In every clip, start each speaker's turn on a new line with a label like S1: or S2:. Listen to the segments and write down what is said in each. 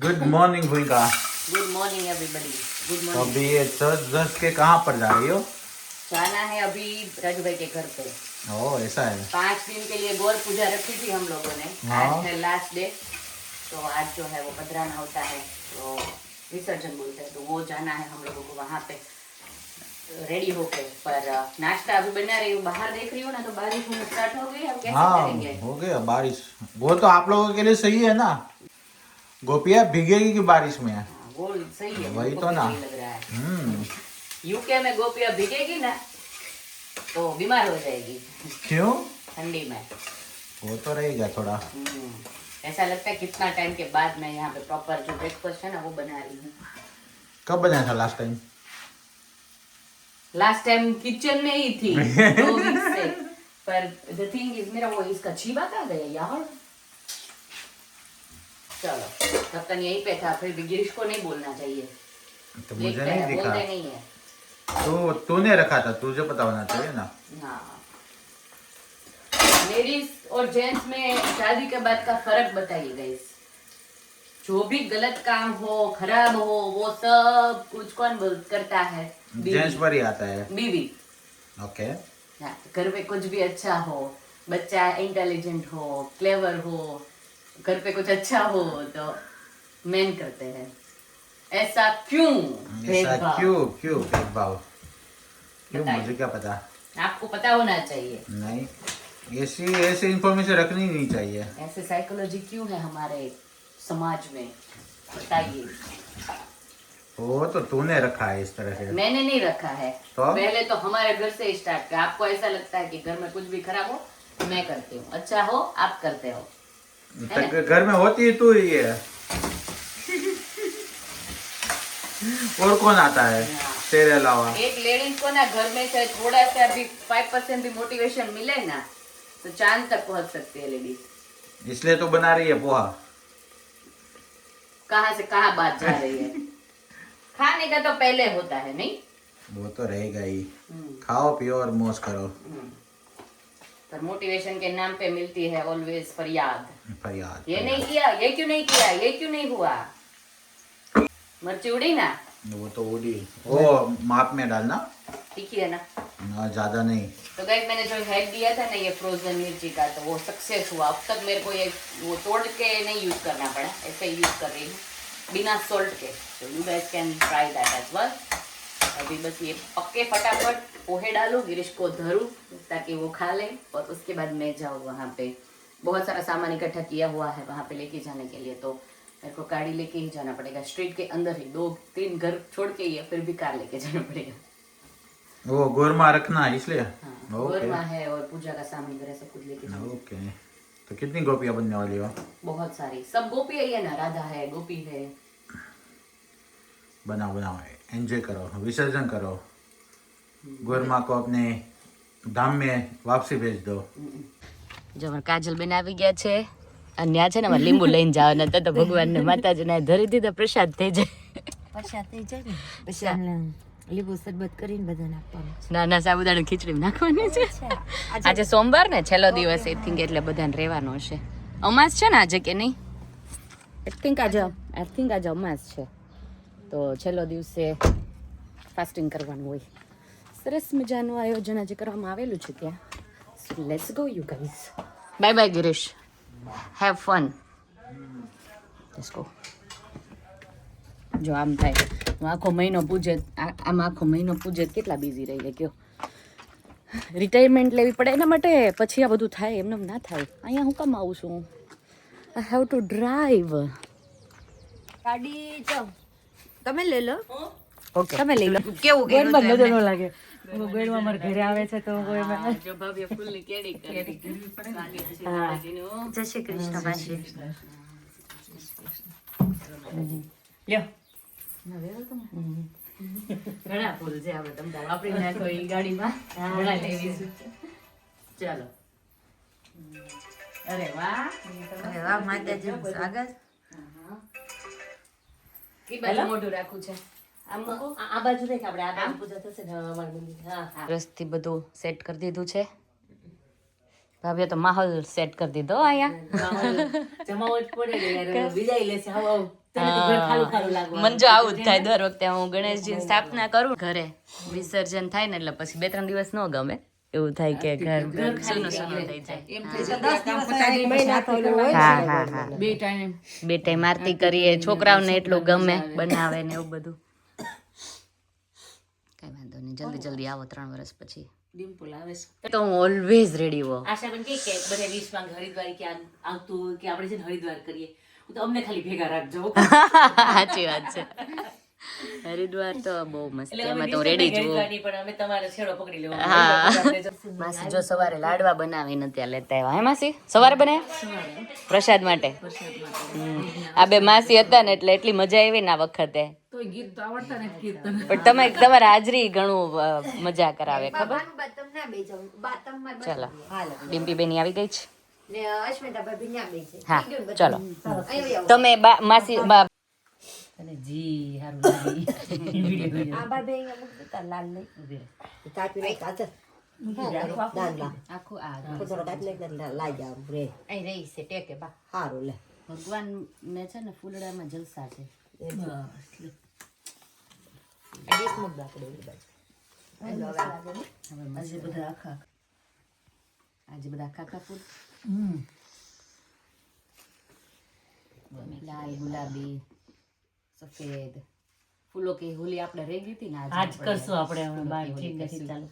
S1: Good morning भूमिका।
S2: Good morning everybody. Good
S1: तो
S2: morning.
S1: अभी ये दस के कहाँ पर जा रही हो?
S2: जाना है अभी राजू भाई के घर पे।
S1: ओह ऐसा है।
S2: 5 दिन के लिए गौर पूजा रखी थी हम लोगों ने।
S1: हाँ।
S2: आज है लास्ट डे, तो आज जो है वो पधराना होता है, तो विसर्जन बोलते हैं, तो वो जाना है हम लोगों को वहाँ पे रेडी होके। पर नाश्ता अभी बना रही हूँ, बाहर देख रही हूँ ना, तो बारिश होना स्टार्ट हो गई। हम कैसे
S1: हाँ
S2: करेंगे?
S1: हो गया बारिश। वो तो आप लोगों के लिए सही है ना, गोपिया भीगेगी कि बारिश में।
S2: हाँ, वो सही है,
S1: वही
S2: हमको
S1: तो
S2: भी
S1: ना।
S2: सही लग रहा है। यूके में गोपियाँ भीगेगी ना तो बीमार हो जाएगी
S1: क्यों?
S2: ठंडी में।
S1: वो तो रहेगा थोड़ा।
S2: ऐसा लगता है कितना टाइम के बाद मैं यहाँ पे प्रॉपर जो ब्रेकफास्ट है ना वो बना रही हूँ।
S1: कब बनाया था last time?
S2: Last time kitchen में ही थी 2 वीक से। पर द थिंग इज मेरा वो इसका छीबा कहाँ गया यार। चलो ढक्कन यहीं पे था, फिर भी गिरीश को नहीं बोलना चाहिए।
S1: तो मुझे नहीं दिखा।
S2: बोलते नहीं है।
S1: तो तूने रखा था, तुझे पता होना चाहिए ना।
S2: हाँ, लेडीज और जेंट्स में शादी के बाद का फर्क बताइए गाइस। जो भी गलत काम हो, खराब हो, वो सब कुछ कौन करता है?
S1: जेंट्स पर ही आता है।
S2: बीवी।
S1: ओके।
S2: हाँ, घर पे कुछ भी अच्छा हो, बच्चा इंटेलिजेंट हो, क्लेवर हो, घर पे कुछ अच्छा हो तो मेन करते हैं। ऐसा क्यों
S1: ऐसा
S2: भेदभाव?
S1: क्यों भेदभाव? क्यों?
S2: बताइए।
S1: मुझे क्या पता।
S2: आपको पता होना चाहिए।
S1: नहीं, ऐसी इंफॉर्मेशन रखनी नहीं चाहिए।
S2: ऐसे साइकोलॉजी क्यों है हमारे समाज में, बताइए।
S1: वो तो तूने रखा है इस तरह से।
S2: मैंने नहीं रखा है।
S1: तो?
S2: पहले तो हमारे घर से स्टार्ट किया। आपको ऐसा लगता है कि घर में कुछ भी खराब हो मैं करती हूँ, अच्छा हो आप करते हो।
S1: तक घर में होती है तू ही है। और कौन आता है तेरे अलावा?
S2: एक लेडीज को ना घर में से थोड़ा सा भी 5% भी मोटिवेशन मिले ना तो चांद तक पहुंच सकती है लेडीज।
S1: इसलिए तो बना रही है पोहा।
S2: कहाँ से कहाँ बात जा रही है? खाने का तो पहले होता है नहीं?
S1: वो तो रहेगा ही। खाओ पियो और मौज करो।
S2: पर मोटिवेशन के नाम पे मिलती है ऑलवेज फरियाद। ये नहीं
S1: फरियाद।
S2: किया, ये क्यों नहीं किया, ये क्यों नहीं हुआ। मिर्ची उड़ी ना?
S1: वो तो उड़ी। वो माप में डालना।
S2: ठीक है ना?
S1: ना ज्यादा नहीं।
S2: तो गाइस मैंने जो हैक दिया था ना ये फ्रोजन मिर्ची का, तो वो सक्सेस हुआ। अब तक मेरे को ये वो तोड़ के नहीं यूज करना पड़ा, ऐसे ही यूज कर रही हूँ बिना सॉल्ट के। तो you guys can try that as well. अभी बस ये पक्के फटाफट पोहे डालूं, गिरीश को धरूं ताकि वो खा ले, और उसके बाद मैं जाऊँ वहाँ पे। बहुत सारा सामान इकट्ठा किया हुआ है वहाँ पे लेके जाने के लिए, तो मेरे को गाड़ी लेके ही जाना पड़ेगा। स्ट्रीट के अंदर ही 2-3 घर छोड़ के ही फिर भी कार लेके जाना पड़ेगा।
S1: वो गोरमा रखना है इसलिए।
S2: हाँ, गोरमा है और पूजा का सामान वगैरह सब कुछ लेके जाना।
S1: ओके। तो कितनी गोपियां बनने वाली हो?
S2: बहुत सारी, सब गोपी ही है ना, राधा है, गोपी है।
S1: बनाओ बनाओ, एंजॉय करो, विसर्जन करो। गोरमा को अपने धाम में वापसी भेज दो।
S2: જો અમારે કાજલ બેન આવી ગયા છે અને ત્યાં છે ને અમારે લીંબુ લઈને જવાના હતા, તો ભગવાનને માતાજીને ધરી દીધા, પ્રસાદ થઈ જાય.
S3: પ્રસાદ થઈ જાય ને પછી આમને લીંબુ શરબત કરીને બધાને આપવાનું છે.
S2: ના ના, સાબુદાણા ખીચડી નાખવાની છે. આજે સોમવાર ને છેલ્લો દિવસ આઈ થિંક, એટલે બધાને રહેવાનો છે. અમાસ છે ને આજે કે નહીં? આઈ થિંક આજે અમાસ છે, તો છેલ્લો દિવસે ફાસ્ટિંગ કરવાનું હોય. સરસ મજાનું આયોજન આજે કરવામાં આવેલું છે ત્યાં. So let's go you guys. Bye bye Girish, have fun. Let's go. જો આમ થાય, હું આખો મહિનો પૂજે, આમ આખો મહિનો પૂજે કેટલા બિઝી રહીએ કયો. રિટાયરમેન્ટ લેવી પડે એના માટે, પછી આ બધું થાય, એમને ના થાય. અહીંયા હું કામ આવું છું? I have to drive.
S3: ગાડી જો તમે લઈ લો.
S2: ઓકે,
S3: તમે લઈ લો. કેવું
S4: ગોળમાં નજર ન લાગે. ગોળમાં મારા ઘરે આવે છે તો
S2: જો ભાભી ફૂલની કેડી કરી.
S3: હા. જય શ્રી કૃષ્ણ ભાઈ.
S4: લ્યો.
S2: ઘણા ફૂલ છે, આપણે તમને વાપરી નાખો એ ગાડીમાં. ઘણા લેવી છે. ચાલો. અરે વાહ,
S3: અરે વાહ, માતાજીનું સ્વાગત.
S2: ઈ બાજુ મોઢું રાખવું છે.
S4: આ બાજુ દેખ, આપણે આ બાજુ પૂજા થશે ને અમારું મંદિર. હા
S2: રસથી બધું સેટ કરી દીધું છે. ભાભીએ તો માહોલ સેટ કરી દીધો અહીંયા.
S4: જમાવટ પડે ને યાર, વિદાય લેશે. આવો તને તો ઘર ખાલું ખાલું લાગવાનું.
S2: મને જો આવું જ થાય દર વખતે હું ગણેશજીની સ્થાપના કરું ઘરે વિસર્જન થાય ને એટલે પછી 2-3 દિવસ ન ગમે એવું થાય કે ઘર સૂનું સૂનું થઈ જાય. હા હા બે ટાઈમ આરતી કરીએ, છોકરાઓને એટલું ગમે બનાવે ને એવું બધું. કઈ વાંધો નહીં, જલ્દી જલ્દી આવો 3 વર્ષ પછી.
S4: ડિમ્પલ આવે છે.
S2: તો હું ઓલવેઝ રેડી હોઉં.
S4: આશાબેન કે બધા 20 માં હરિદ્વાર કે આવતું હોય કે આપણે છે ને હરિદ્વાર કરીએ તો અમને ખાલી ભેગા રાખજો.
S2: સાચી વાત છે. હરિદ્વાર તો બહુ મસ્ત છે, એમાં તો રેડી જ હોઉં.
S4: હરિદ્વારની પણ અમે તમારો છેડો પકડી લેવાનો.
S2: હા માસી જો સવારે લાડવા બનાવીને ત્યાં લેતા આવ્યા. હે માસી સવારે બનાવ્યા પ્રસાદ માટે? આ બે માસી હતા ને એટલે એટલી મજા આવી ને આ વખતે. પણ તમે તમારા હાજરી ઘણું મજા કરાવે ખબર. ચલો ડિમ્પી બેની આવી ગઈ છે. હા ચલો તમે માસી
S4: અને જી હારું લાગી.
S2: આખું આ રહી છે ટેકે બા. ભગવાન ને છે ને ફૂલડામાં જલસા છે. આજે બધા આખા ફૂલ લાલ ગુલાબી સફેદ ફૂલો કે હોલી આપણે રહી ગઈ હતી ને
S4: આજ કરશું આપણે હવે બાર ઠીક નથી ચાલુ.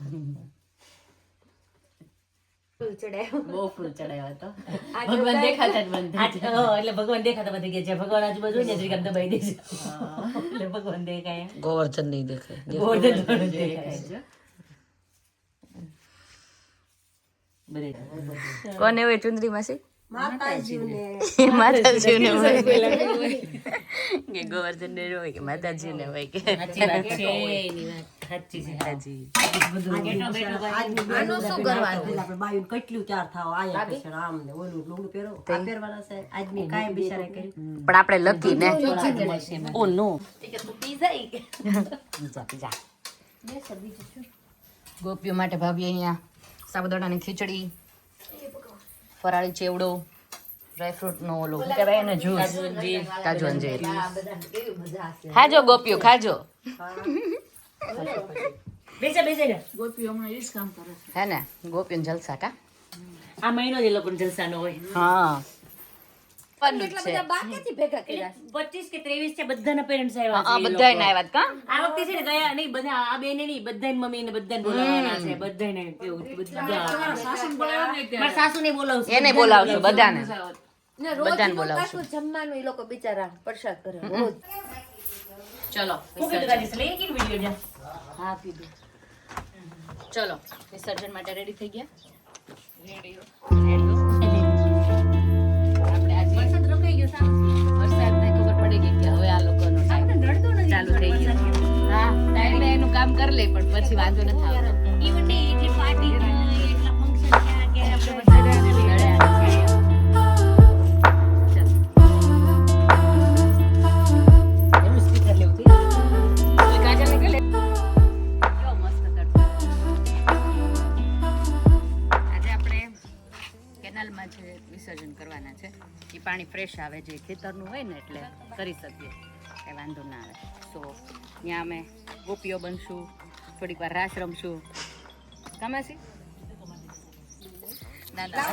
S2: બહુ ફૂલ ચડાવ્યો હતો.
S4: ભગવાન દેખાતા જ બંધ થઈ જાય. એટલે ભગવાન દેખાતા બંધ થઈ ગયા છે. ભગવાન આજુબાજુ હોય ને જરીક આમ દબાઈ દેજો એટલે ભગવાન દેખાય.
S1: ગોવર્ધન નહીં દેખાય.
S4: ગોવર્ધન થોડું દેખાય છે.
S2: કોને હોય ચુંદરી માસી? માતાજીને હોય કે ગોવર્ધન ને હોય કે માતાજીને હોય કે
S4: સાચી વાત છે. એની વાત સાચી છે.
S2: હાજી. પણ આપણે લકી ને. ઓ નો ગોપીઓ માટે ભાભી અહીંયા સાબુદાણાની ખીચડી, ફરાળી ચેવડો, ડ્રાયફ્રૂટ નો ઓલું શું કહેવાય એને જ્યુસ, કાજુ અંજીર. ખાજો ગોપીઓ ખાજો.
S4: બેસે બેસે ને.
S2: હે ને ગોપીઓ જલસા કા.
S4: આ મહિનો જ એ લોકોને જલસા નો હોય.
S2: હા
S4: 25 કે 23 છે બધાના પેરેન્ટ્સ આવ્યા છે.
S2: બધાને આવ્યા કા.
S4: આ વખતે છે ને ગયા નહીં બધા આ બેને નહીં બધાની મમ્મી ને બધાને બોલાવવાના છે. બધાને કેવું બધા મારા સાસુને બોલાવશું.
S2: એને બોલાવશું બધાને. બધાને બોલાવશું.
S3: જમવાનું એ લોકો બિચારા પ્રસાદ કરે રોજ.
S2: ચલો
S4: હું કીધું રાજેશ લઈ કે વિડિયો જા.
S2: હા કીધું. ચલો વિસર્જન માટે રેડી થઈ ગયા. આપણે આજે વરસાદ રોકાઈ ગયો સાહેબ. વરસાદને ખબર પડી ગઈ કે હવે આ લોકોનો ચાલુ થઈ ગયો. હા ટાઈમે એનું કામ કરી લે પણ પછી વાંધો નથી આવતો.
S4: ઈવન ડે એટલી પાર્ટી એટલા ફંક્શન ક્યાં કે આપણે બધા એનું સ્પીકર લેવું છે.
S2: કાજલ ને કેલે કેવો મસ્ત તડકો. આજે આપણે કેનાલમાં છે વિસર્જન કરવાના છે. એ પાણી ફ્રેશ આવે જે ખેતરનું હોય ને એટલે કરી શકીએ કંઈ વાંધો ના આવે. સો ત્યાં અમે ગોપીઓ બનશું, થોડીક વાર રાસ રમશું. કામાસી ના ના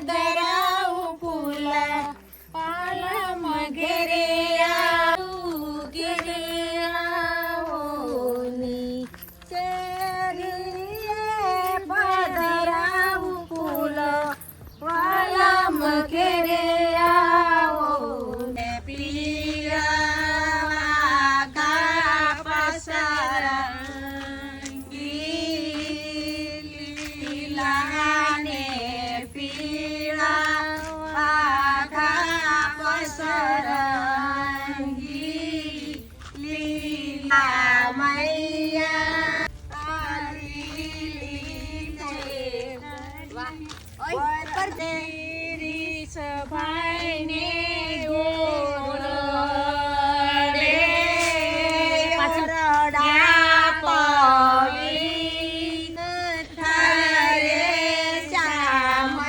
S3: પધરાવો ઘેરે આવો ને પીળા ઘા પસરંગી લીલા ને પીળા ઘા પસરંગી લીલા મૈયા સભાઈને ગોરડે રડા પડી થારે શ્યામૈયા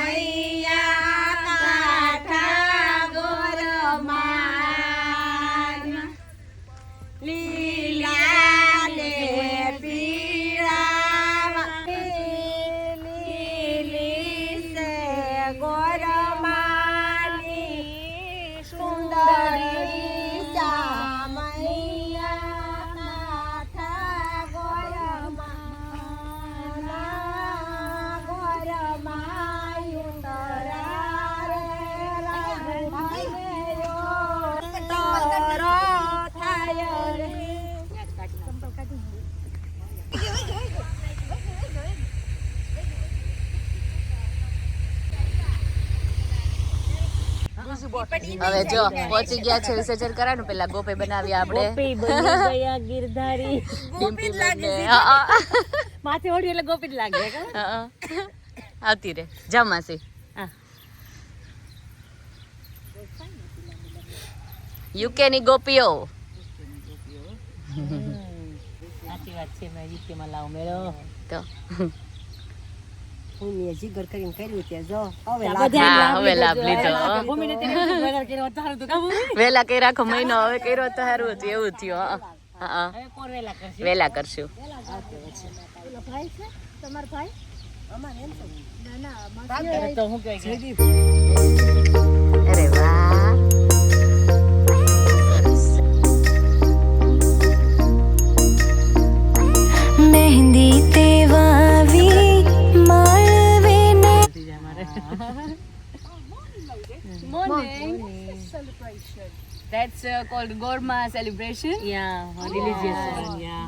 S3: કાઠા ગોરમાન લીલા ને પીળા લીલી સે ગોરમાની સુંદરી શ્યામૈયા કાઠા ગોરમાના ગોરમાયુંદરા રે રાઘુભાઈયો તરો થાય રે
S2: હવે જો પહોંચી ગયા છે વિસર્જન કરવાનું. પેલા ગોપે બનાવી આપણે
S4: ગયા ગિરધારી
S2: ડિમ્પી બેનને.
S4: માથે ઓઢી એટલે ગોપી જ લાગે
S2: આવતી રે જા માસી. યુકે ની ગોપીઓ.
S4: સાચી વાત છે. મેં યુકેમાં લાવ મેળો
S2: તો
S3: જીગર કરીને કર્યું ત્યાં જો
S2: હા હવે લાભ લીધો.
S4: ભૂમિને તેને વધારે કર્યો તારું તો કાબુ
S2: વેલા કઈ રાખો મહિનો હવે કર્યો તો સારું હતું એવું થયું. હા
S4: હવે કોણ વેલા કરશે
S2: વેલા કરશું.
S4: તો હું કહે
S2: અરે વાહ
S5: મહેંદી તે વાવી માળવે ને
S2: That's called Gorma celebration.
S4: Yeah, religious one, yeah.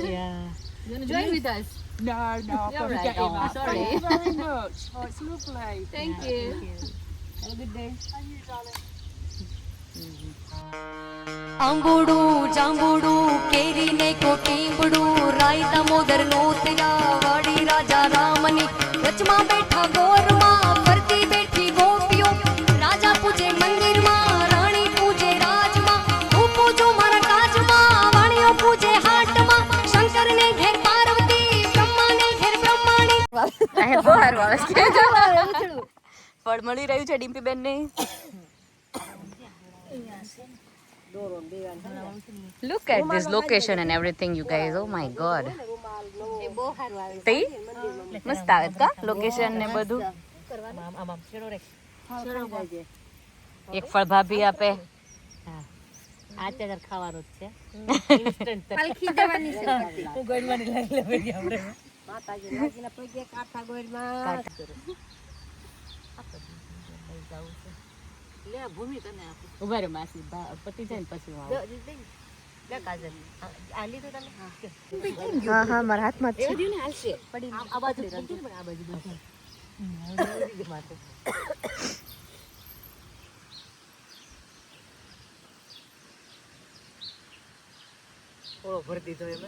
S4: Yeah.
S2: You want to join with us?
S6: No,
S2: You're right. Oh, sorry.
S6: Thank you very much. Oh, it's lovely.
S2: Thank you. Have a good day.
S5: આંબુડું જાંબુડું કેરીને કોટીંબડું રાય દામોદર નોતરા વાડી રાજા રામની વચમાં બેઠા ગોરમાં ફરતી બેઠી ગોપીઓ રાજા પૂજે મંદિરમાં રાણી પૂજે રાજમાં હું પૂજું મારા કાજમાં વાણીઓ પૂજે હાટમાં શંકરને ઘેર પાર્વતી બ્રહ્માને ઘેર બ્રહ્માણી
S2: બહુ સારું આવે છે. ફળ મળી રહ્યું છે ડિમ્પીબેન ને. Look at this location and everything, you guys. Oh my god. તઈ મસ્ત આવે કા લોકેશન ને બધું.
S4: આમ છેડો રે
S2: એક ફળ ભાભી આપે.
S4: આ ચાદર ખાવાનું જ છે
S3: પાલખી દેવાની છે
S4: હું ગોળવાની લાગી લેવી આપણે
S3: માતાજી લાગીના પગે કાઠા ગોળમાં
S4: લે ભૂમિ તને આપું ઉભા રે માસી પતિ જાય ને પછી હું આવું લે કાજલ આ લીધું તમે
S2: હા હા મારા હાથમાં જ છે.
S4: એવું ને હાલશે પડી આ બાજુ રંજી પણ આ બાજુ બધું માથે ઓળો ભરી દીધો એમ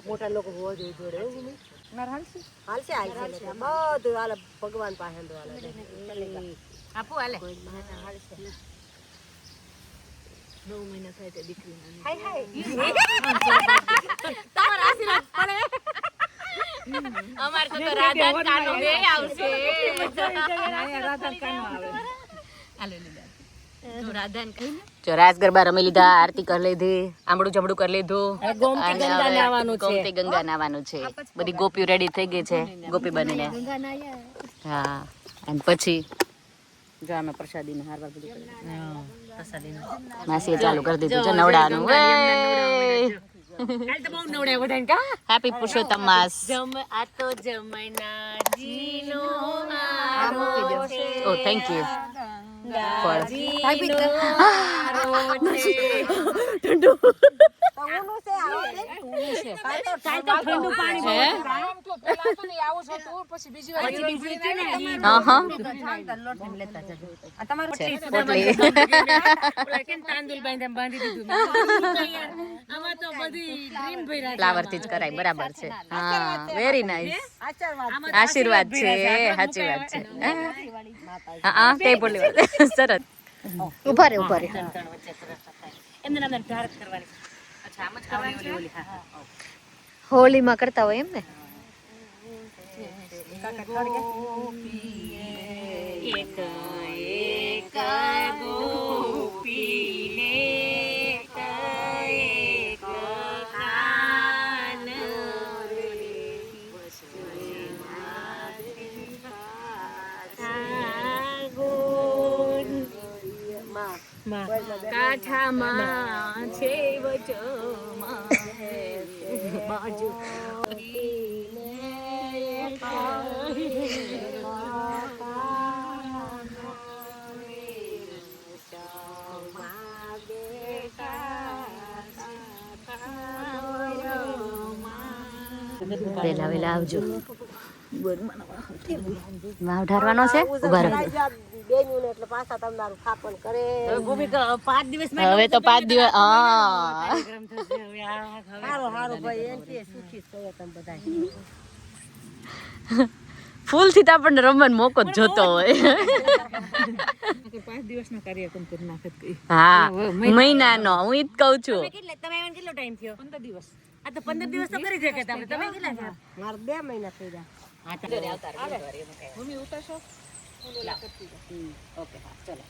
S4: મોટા લોકો હોવા જોઈએ જોડે એવું ભૂમિ
S3: હાલશે હાલશે બધું હાલે ભગવાન પાસે હાલે
S4: આપું હાલે
S3: 9 મહિના થાય તે દીકરી
S4: તમારા આશીર્વાદ પડે અમાર તો રાધા કાનો બે આવશે રાધા કાનો આવે હાલે લીધા તો રાધાને કહીને
S2: જો રાસ ગરબા રમી લીધા, આરતી કરી લીધી, આમળું જમડું કરી લીધું.
S4: ગોમતી
S2: અને
S4: ગંગા
S2: હવે
S4: નાવાનું છે.
S2: ગોમતી ગંગા નાવાનું છે. બધી ગોપીઓ રેડી થઈ ગઈ છે ગોપી બનીને. હા અને પછી જો અમે પ્રસાદીને હારવા બધું કરી લીધું. માસીએ ચાલુ કરી દીધું છે નવડાનું.
S4: કાલ તો બહુ નવડાય બધાને કા
S2: હેપી પુરુષોત્તમ માસ.
S4: આ તો જમનાજીનો
S2: ઓ થેન્ક યુ ફોર
S4: ઠંડુ પાણી
S2: હે
S4: કેમ તાંદુલ બાંધી દીધું આમાં તો બધી ડ્રીમ ભર્યા
S2: ફ્લાવર થી જ કરાય બરાબર છે. હા વેરી નાઇસ. આશીર્વાદ છે સાચી વાત છે. હા તે બોલી વાત સરસ. ઉભા રે
S4: એમને નામ ધારત કરવાની. અચ્છા આમ જ કરવાની ઓલી હા
S2: હોળીમાં કરતા હોય એમ ને.
S4: એક એક ગોપીને એક કાન કાઠામાં છે વચમાં બાજુ
S2: વેલા વેલા આવજો. વાવ ઢારવાનો છે. ઉભા રહો.
S4: ભૂમિકા 5 દિવસ
S2: હવે તો 5 દિવસ. હા ફૂલ થી તો આપણને રમવાનો મોકો જ જોતો હોય.
S4: 5 દિવસનો કાર્યક્રમ કરી નાખે
S2: હા મહિનાનો હું ઈ જ કહું છું.
S4: તમે એને કેટલો ટાઈમ થયો 15 દિવસ આ તો 15 દિવસ તો કરી શકે તમે કેટલા થયા માર 2 મહિના થઈ ગયા હા તો ભૂમિ ઉતરશો ઓકે હા ચલો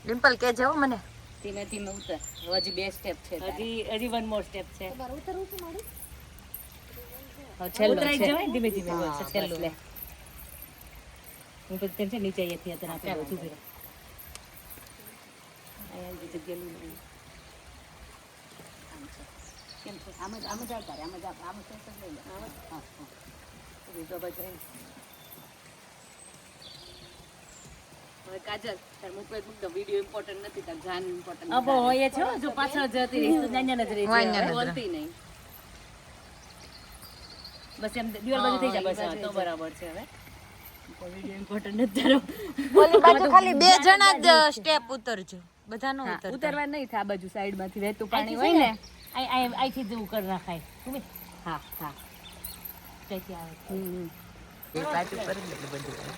S2: ડિમ્પલ કે જેવો મને
S4: ધીમે ધીમે ઉતર હજી 2 સ્ટેપ છે હજી 1 મોર સ્ટેપ છે ઉતરવું છે મારી હવે છેલ્લો ઉતરાઈ જવાય ધીમે ધીમે બસ છેલ્લો લે હું તો ટેન્શન નીચે અહીંથી અત્યારે આપણે ઊભી રહે અહીંયા જગ્યા લઈ કેમ છે આમ જ આવતા રે આમ જ આમ સેન્સર લઈ લે હા હા બીજો બાજુ હવે કાજલ તાર મુક વિડિયો ઇમ્પોર્ટન્ટ નથી તાર જાન ઇમ્પોર્ટન્ટ અબો હોય છે જો પાછળ જતી રહી તો નાન્યા નજરે બોલતી નહીં બસ એમ દિવાલ બાજુ થઈ જાય બસ તો બરાબર છે હવે વિડિયો ઇમ્પોર્ટન્ટ નથી તારો
S2: ઓલી બાજુ ખાલી 2 જણા જ સ્ટેપ ઉતરજો બધા નો
S4: ઉતરવા નહીં થાય આ બાજુ સાઈડ માંથી વહેતું પાણી હોય ને આઈથી જેવું કરી નાખાય હા હા ક્યાંથી આવે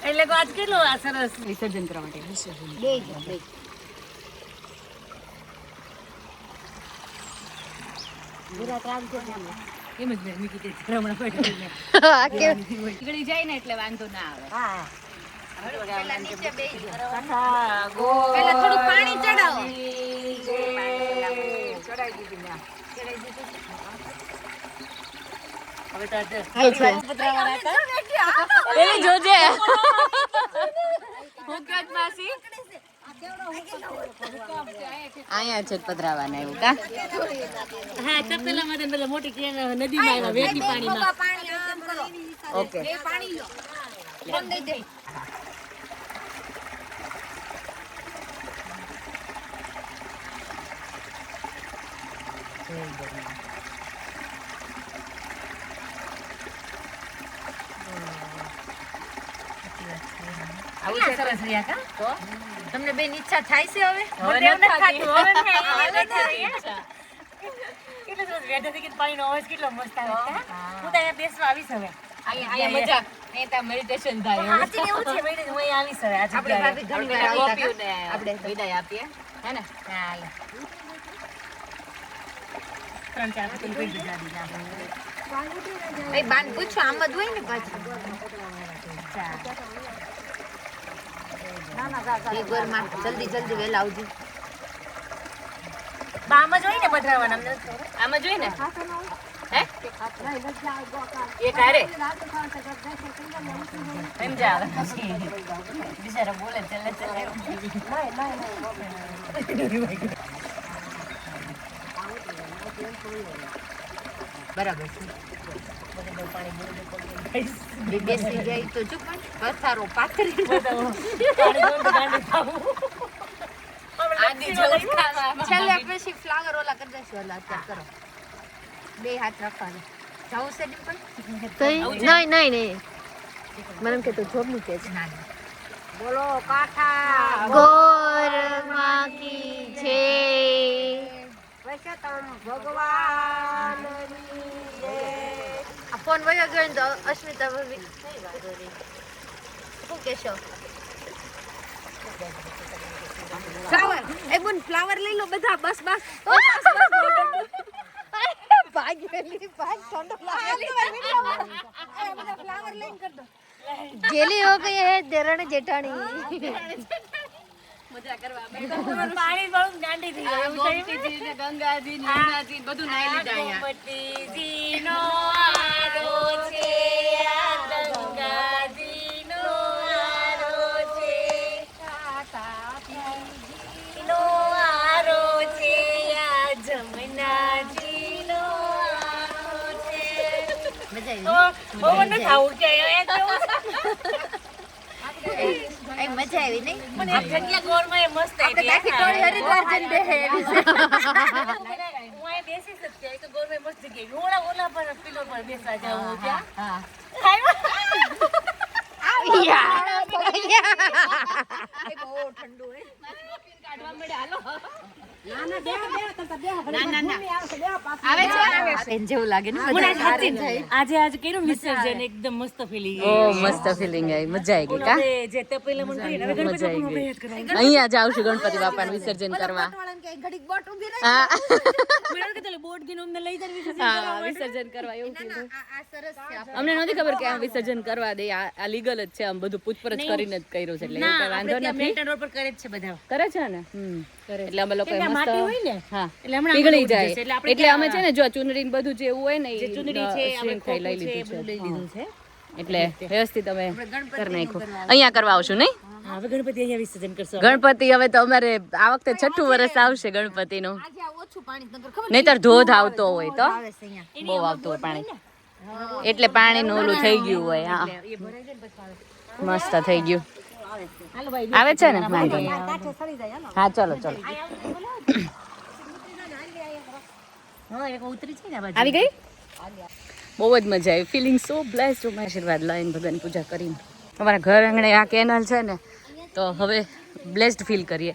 S4: એટલે તો આજ કેટલો આ સરસ વિસર્જન કરવા માટે એમ જ મેં મૂકી દે રમણ પડી જાય ને એટલે વાંધો ના આવે
S2: પેલા થોડું પાણી ચડાવો.
S4: પેલી જોજે
S2: અહીંયા છે પધરાવાના એવું કા
S4: હા તપેલામાં પેલા મોટી નદીમાં આવ્યા વેટી પાણીમાં
S2: ઓકે
S4: આવું છે સરસ રહ્યા કા તો
S2: તમને બેન ઈચ્છા થાય છે હવે
S4: કેટલો સરસ વેઠેથી કે પાણીનો અવાજ કેટલો મસ્ત આવે હું તો અહીંયા બેસવા આવીશ હવે
S2: અહીંયા મજા નેતા મેડિટેશન થાય
S4: સાચી એવું છે મેં હું અહીંયા આવીશ હવે આજે
S2: આપણે ભાભી ઘણી વાર આવતા આપણે વિદાય આપીએ હે ને
S4: હાલ 3-4 વખત કોઈ બીજા
S2: ભાઈ બાન પૂછો આમ જ હોય ને પાછું જલ્દી વહેલા આવજો
S4: આમ જ હોય ને પધરાવાના
S2: આમ જ હોય ને હે
S4: એ કારે
S2: એમ જ આવે બિચારા બોલે ચાલે
S3: બરાબર છે એ બેસી જાય તો જો પણ પથારો પાથરી આદિ જવું છેલ્લે પછી ફ્લાવર ઓલા કરી દેશું ઓલા અત્યારે કરો બે હાથ રાખવાના જવું છે ડિમ્પલ
S5: નહીં મને એમ કે તો જોબ નું કે છે
S3: ના બોલો કાઠા
S5: ગોર માકી છે
S3: વૈષ્ણવ ભગવાન
S5: આ ફોન વયો ગયો ને તો અસ્મિતા ભાભી શું કહેશો
S3: ફ્લાવર એ બુન ફ્લાવર લઈ લો બધા બસ
S5: ભાગ ઠંડો
S3: ફ્લાવર લઈને કર દો
S5: ગેલી હો ગઈ હે દેરણ જેઠાણી
S4: પાણી બહુ ગાંડી થઈ ગઈ એવું છે
S2: ગંગાજી યમુનાજી બધું નાઈ લીધા અહીંયા
S4: ગણપતિજીનો આરો છે આ ગંગાજીનો આરો છે નો આરો છે આ જમનાજીનો આરો છે
S3: મજા
S4: બહુ ન ખાવું કે
S3: આવી મજા આવી નહીં
S4: મને આ જગ્યા ગોળમાં એ મસ્ત
S3: આપણે આખી ટોળી હરિદ્વાર જઈને બેહે એવી છે
S4: હું અહીં બેસી શકતી એક ગોળમાં મસ્ત જગ્યા ઓલા પર પિલર પર બેસવા જાવું ત્યાં
S3: હા એ બહુ ઠંડુ હે આવે જેવું લાગે ને
S4: આજે કર્યું વિસર્જન એકદમ મસ્ત ફીલિંગ
S2: ઓ મસ્ત ફિલિંગ આવી મજા આવી ગઈ કા
S4: જે તે પહેલા મને કહી હવે ગણપતિ
S2: મજા
S4: બાપાનું
S2: આવી
S4: બેહદ
S2: ગઈ
S4: કરાય
S2: અહીંયા જ આવશું ગણપતિ બાપાનું વિસર્જન કરવા
S3: ઘડીક બોટ ઊભી રહી
S2: હા
S4: મેં કે તલે બોર્ડ ગીનો અમને લઈ જાય વિસર્જન
S2: હા વિસર્જન કરવા એવું કીધું
S3: આ સરસ છે
S2: અમને નહોતી ખબર કે આ વિસર્જન કરવા દે આ લીગલ જ છે આમ બધું પૂછપરછ કરીને જ કર્યું છે એટલે એવું કઈ વાંધો નથી
S4: મેન્ટન રોડ પર કરે જ છે બધા
S2: કરે છે ને એટલે અમે લોકો
S4: માટી હોય ને
S2: હા
S4: એટલે હમણાં
S2: પીગળી
S4: ઉડી
S2: જાય
S4: જશે. એટલે આપણે
S2: એટલે અમે છે ને જો ચુનરી ને બધું જેવું હોય ને
S4: જે ચૂંટણી છે આપણે
S2: shrink થઈ લઈ
S4: ખોખું છે એ
S2: લીધું
S4: બધું લઈ લીધું છે
S2: એટલે વ્યવસ્થિત અમે કરી નાખ્યું અહીંયા કરવા આવશું નહીં
S4: હા, હવે ગણપતિ અહીંયા વિસર્જન કરશો
S2: ગણપતિ હવે તો અમારે આ વખતે છઠ્ઠું વર્ષ આવશે ગણપતિનું
S3: આજે આ ઓછું પાણી નગર ખબર
S2: નહીતર ધોધ આવતો હોય તો
S3: આવે છે અહીંયા
S2: બહુ આવતું હોય પાણી એટલે પાણીનું ઓલું થઈ ગયું હોય હા
S4: એ ભરાઈ જાય ને પછી આવે.
S2: મસ્ત થઈ ગયું
S4: હાલો ભાઈ
S2: આવે છે ને વાંધો નહીં.
S3: કાંઠે સડી જાય હાલો
S2: હા ચલો ચલો
S4: હા એક ઉતરી છે ને આ બાજુ.
S2: આવી ગઈ બહુ જ મજા આવી ફિલિંગ સો બ્લેસ્ડ આશીર્વાદ લઈને ભગવાન પૂજા કરીને અમારા ઘર આંગણે આ કેનલ છે ને તો હવે બ્લેસ્ડ ફીલ કરીએ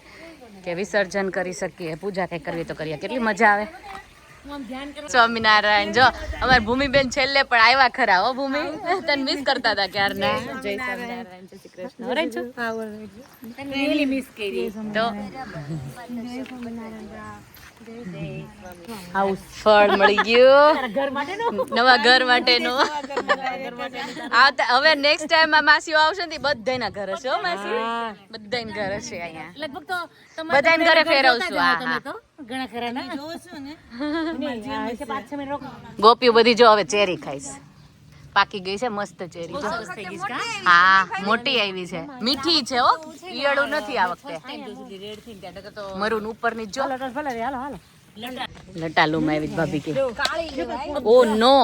S2: કે વિસર્જન કરી શકીએ પૂજા કંઈ કરવી તો કરીએ કેટલી મજા આવે સ્વામિનારાયણ જો અમારી ભૂમિબેન છેલ્લે પણ આવ્યા ખરા હો ભૂમિ તને મિસ કરતા હતા ક્યારના જય સ્વામિનારાયણ જય શ્રી કૃષ્ણ વરાય છો
S4: તને really miss કરી.
S2: તો હાઉસ ફળ મળી ગયું
S4: ઘર માટેનું
S2: નવા ઘર માટેનું હવે નેક્સ્ટ ટાઈમ માસીઓ આવશે ને બધાના ઘર હશે હો માસી બધાના ઘર હશે અહીંયા
S4: લગભગ તો
S2: બધાને ઘરે ફેરવશું હા
S4: તમે
S2: હા
S4: તો ઘણા ખરા ના જોવો છો ને નહીં, આ છે 5-6 મિનિટ રોકો.
S2: ગોપીઓ બધી જો હવે ચેરી ખાઈશ પાકી ગઈ છે મસ્ત ચેરી જો
S4: સરસ થઈ ગઈ છે કા?
S2: હા મોટી આવી છે મીઠી છે હો ઈયળું નથી આ વખતે
S4: ટાઈમ સુધી રેડ થઈ ગયા નકર તો
S2: મરૂન ઉપરની જો
S4: હાલો ભલે રે, હાલો હાલો
S2: લટાલુમાં આવી ભાભી કે ઓ નો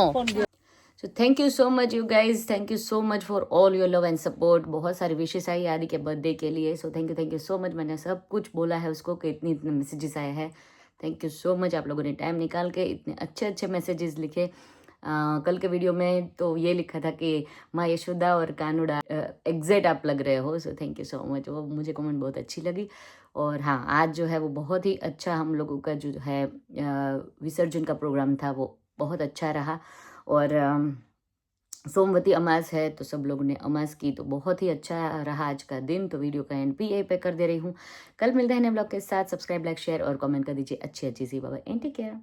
S2: So thank you so much you guys. Thank you so much for all your love and support. बहुत सारी विशेष आई आदि के बर्थडे के लिए. So thank you so much. मैंने सब कुछ बोला है उसको कि इतने मैसेजेस आए हैं. Thank you so much. आप लोगों ने टाइम निकाल के इतने अच्छे मैसेजेस लिखे. कल के वीडियो में तो ये लिखा था कि माँ यशोदा और कानूड़ा एग्जैक्ट आप लग रहे हो. So thank you so much. वो मुझे कमेंट बहुत अच्छी लगी. और हाँ आज जो है वो बहुत ही अच्छा हम लोगों का जो है विसर्जन का प्रोग्राम था वो बहुत अच्छा रहा. और सोमवती अमास है तो सब लोगों ने अमास की तो बहुत ही अच्छा रहा आज का दिन. तो वीडियो का एंड भी यहीं पे कर दे रही हूँ. कल मिलते हैं नए ब्लॉग के साथ. सब्सक्राइब लाइक शेयर और कमेंट कर दीजिए अच्छी सी. Bye bye and take care.